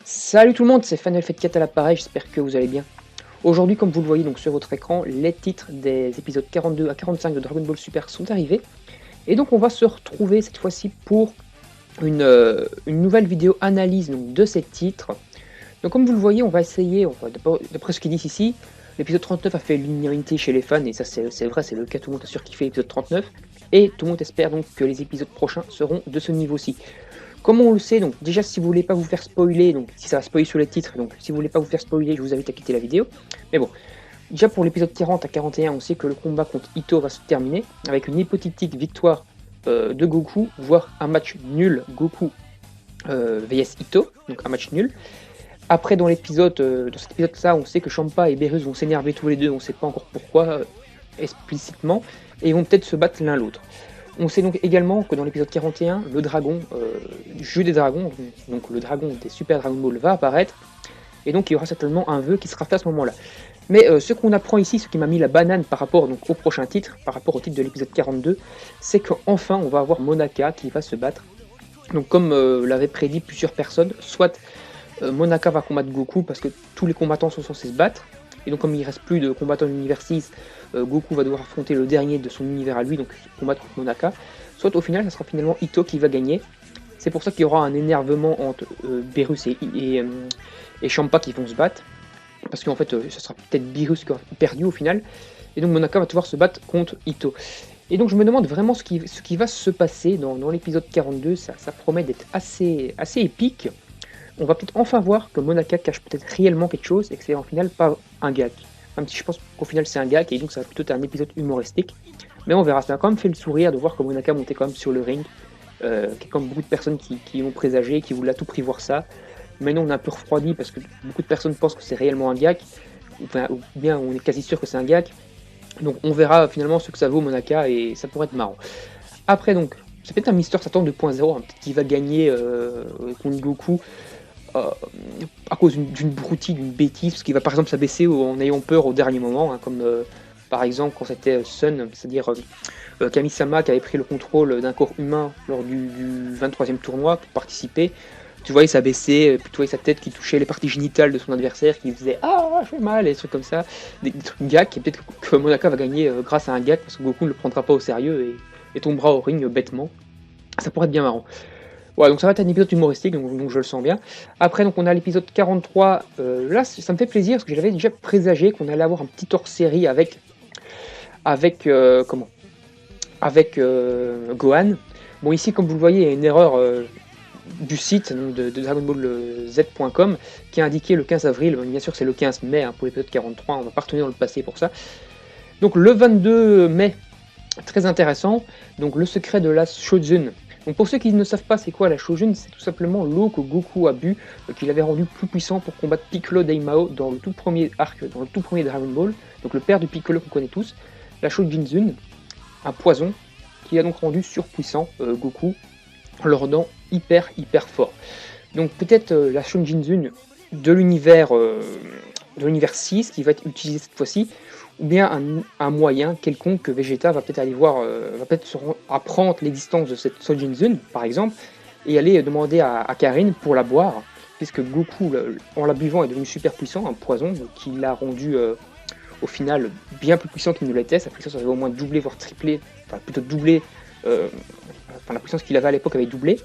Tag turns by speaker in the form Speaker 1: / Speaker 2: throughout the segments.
Speaker 1: Salut tout le monde, c'est Final Fate 4 à l'appareil, j'espère que vous allez bien. Aujourd'hui, comme vous le voyez donc sur votre écran, les titres des épisodes 42 à 45 de Dragon Ball Super sont arrivés. Et donc on va se retrouver cette fois-ci pour une nouvelle vidéo analyse donc, de ces titres. Donc comme vous le voyez, on va essayer, d'après ce qu'ils disent ici, l'épisode 39 a fait l'unanimité chez les fans, et ça c'est vrai, c'est le cas, tout le monde a surkiffé l'épisode 39. Et tout le monde espère donc que les épisodes prochains seront de ce niveau-ci. Comme on le sait, donc déjà si vous voulez pas vous faire spoiler, donc si ça va spoiler sur les titres, donc si vous voulez pas vous faire spoiler, je vous invite à quitter la vidéo. Mais bon, déjà pour l'épisode 40 à 41, on sait que le combat contre Ito va se terminer avec une hypothétique victoire de Goku, voire un match nul Goku vs Ito, donc un match nul. Après dans cet épisode-là, on sait que Champa et Beerus vont s'énerver tous les deux, on sait pas encore pourquoi explicitement, et ils vont peut-être se battre l'un l'autre. On sait donc également que dans l'épisode 41, le dragon, jeu des dragons, donc le dragon des Super Dragon Ball va apparaître, et donc il y aura certainement un vœu qui sera fait à ce moment-là. Mais ce qu'on apprend ici, ce qui m'a mis la banane par rapport donc, au prochain titre, par rapport au titre de l'épisode 42, c'est qu'enfin on va avoir Monaka qui va se battre. Donc comme l'avaient prédit plusieurs personnes, soit Monaka va combattre Goku parce que tous les combattants sont censés se battre, et donc comme il ne reste plus de combattants de l'univers 6, Goku va devoir affronter le dernier de son univers à lui, donc combattre contre Monaka. Soit au final, ça sera finalement Ito qui va gagner. C'est pour ça qu'il y aura un énervement entre Beerus et Champa qui vont se battre. Parce qu'en fait, ce sera peut-être Beerus qui aura perdu au final. Et donc Monaka va devoir se battre contre Ito. Et donc je me demande vraiment ce qui va se passer dans l'épisode 42. Ça promet d'être assez épique. On va peut-être enfin voir que Monaka cache peut-être réellement quelque chose et que c'est en final pas un gag. Même si je pense qu'au final c'est un gag et donc ça va plutôt être un épisode humoristique. Mais on verra, ça m'a quand même fait le sourire de voir que Monaka montait quand même sur le ring. Qui est comme beaucoup de personnes qui ont présagé, qui voulaient à tout prix voir ça. Maintenant on est un peu refroidi parce que beaucoup de personnes pensent que c'est réellement un gag. Enfin, ou bien on est quasi sûr que c'est un gag. Donc on verra finalement ce que ça vaut Monaka et ça pourrait être marrant. Après donc, c'est peut-être un Mister Satan 2.0, hein, peut-être qu'il va gagner contre Goku. À cause d'une broutille, d'une bêtise, parce qu'il va par exemple s'abaisser en ayant peur au dernier moment, hein, comme par exemple quand c'était Sun, c'est-à-dire Kami-sama qui avait pris le contrôle d'un corps humain lors du 23e tournoi pour participer. Tu voyais s'abaisser, puis tu voyais sa tête qui touchait les parties génitales de son adversaire, qui faisait ah je fais mal, et des trucs comme ça, des trucs gag, et peut-être que Monaka va gagner grâce à un gag, parce que Goku ne le prendra pas au sérieux et tombera au ring bêtement. Ça pourrait être bien marrant. Ouais, donc ça va être un épisode humoristique, donc je le sens bien. Après, donc on a l'épisode 43. Là, ça me fait plaisir parce que j'avais déjà présagé qu'on allait avoir un petit hors-série avec Gohan. Bon, ici, comme vous le voyez, il y a une erreur du site de DragonBallZ.com qui a indiqué le 15 avril. Bien sûr, c'est le 15 mai hein, pour l'épisode 43. On va pas retourner dans le passé pour ça. Donc le 22 mai, très intéressant. Donc le secret de la Shojun. Donc pour ceux qui ne savent pas c'est quoi la Shojun, c'est tout simplement l'eau que Goku a bu, qu'il avait rendu plus puissant pour combattre Piccolo Daimao dans le tout premier arc, dans le tout premier Dragon Ball, donc le père de Piccolo qu'on connaît tous, la Shojinzun, un poison qui a donc rendu surpuissant Goku, en le rendant hyper fort. Donc peut-être la Shojinzun de l'univers 6 qui va être utilisé cette fois-ci, ou bien un moyen quelconque que Vegeta va peut-être aller voir, va peut-être apprendre l'existence de cette Shojinzun, par exemple, et aller demander à Karin pour la boire, puisque Goku, en la buvant, est devenu super puissant, un poison qui l'a rendu au final bien plus puissant qu'il ne l'était. Sa puissance avait au moins doublé, voire triplé, enfin plutôt doublé, la puissance qu'il avait à l'époque avait doublé.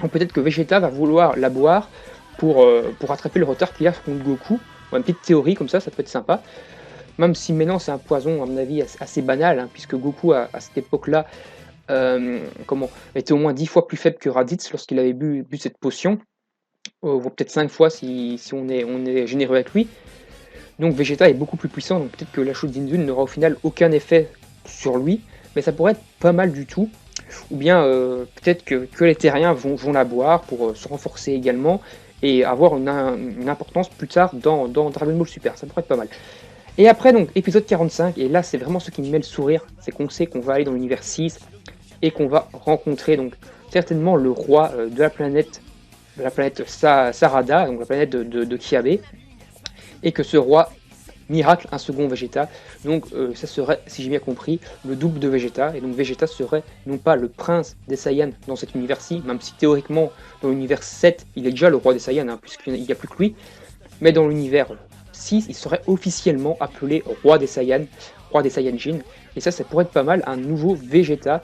Speaker 1: Donc peut-être que Vegeta va vouloir la boire pour rattraper le retard qu'il a contre Goku. Une petite théorie comme ça peut être sympa. Même si maintenant c'est un poison, à mon avis, assez banal, hein, puisque Goku, à cette époque-là, était au moins 10 fois plus faible que Raditz lorsqu'il avait bu cette potion, ou peut-être 5 fois si on est généreux avec lui. Donc Vegeta est beaucoup plus puissant, donc peut-être que la Shojinzun n'aura au final aucun effet sur lui, mais ça pourrait être pas mal du tout. Ou bien peut-être que les terriens vont la boire pour se renforcer également, et avoir une importance plus tard dans Dragon Ball Super, ça pourrait être pas mal. Et après, donc, épisode 45, et là, c'est vraiment ce qui me met le sourire, c'est qu'on sait qu'on va aller dans l'univers 6, et qu'on va rencontrer, donc, certainement le roi de la planète Sarada, donc la planète de Kiabe, et que ce roi miracle un second Vegeta. Donc ça serait, si j'ai bien compris, le double de Vegeta. Et donc Vegeta serait non pas le prince des Saiyans dans cet univers-ci, même si théoriquement dans l'univers 7 il est déjà le roi des Saiyans, hein, puisqu'il n'y a plus que lui. Mais dans l'univers 6, il serait officiellement appelé roi des Saiyans, roi des Saiyajin. Et ça pourrait être pas mal, un nouveau Vegeta,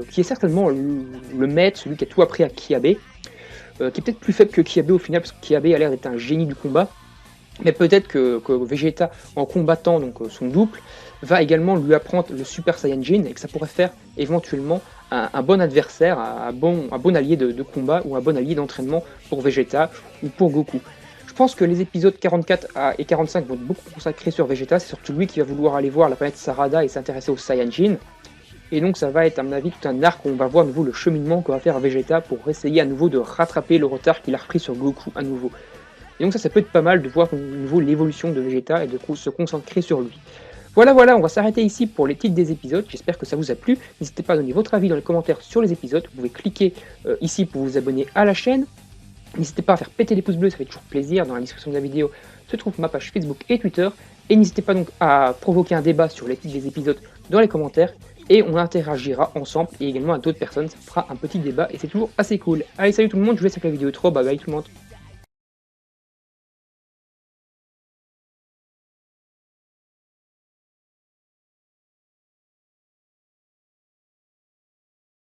Speaker 1: qui est certainement le maître, celui qui a tout appris à Kiabe, qui est peut-être plus faible que Kiabe au final, parce que Kiabe a l'air d'être un génie du combat. Mais peut-être que Vegeta, en combattant donc son double, va également lui apprendre le Super Saiyajin, et que ça pourrait faire éventuellement un bon adversaire, un bon allié de combat, ou un bon allié d'entraînement pour Vegeta ou pour Goku. Je pense que les épisodes 44 et 45 vont être beaucoup consacrés sur Vegeta, c'est surtout lui qui va vouloir aller voir la planète Sarada et s'intéresser aux Saiyajin. Et donc ça va être à mon avis tout un arc où on va voir à nouveau le cheminement que va faire Vegeta pour essayer à nouveau de rattraper le retard qu'il a repris sur Goku à nouveau. Et donc ça peut être pas mal de voir à nouveau l'évolution de Vegeta et de se concentrer sur lui. Voilà, on va s'arrêter ici pour les titres des épisodes, j'espère que ça vous a plu. N'hésitez pas à donner votre avis dans les commentaires sur les épisodes, vous pouvez cliquer ici pour vous abonner à la chaîne. N'hésitez pas à faire péter les pouces bleus, ça fait toujours plaisir. Dans la description de la vidéo se trouve ma page Facebook et Twitter. Et n'hésitez pas donc à provoquer un débat sur les titres des épisodes dans les commentaires. Et on interagira ensemble et également à d'autres personnes. Ça fera un petit débat et c'est toujours assez cool. Allez, salut tout le monde, je vous laisse avec la vidéo trop. Bye bye tout le monde.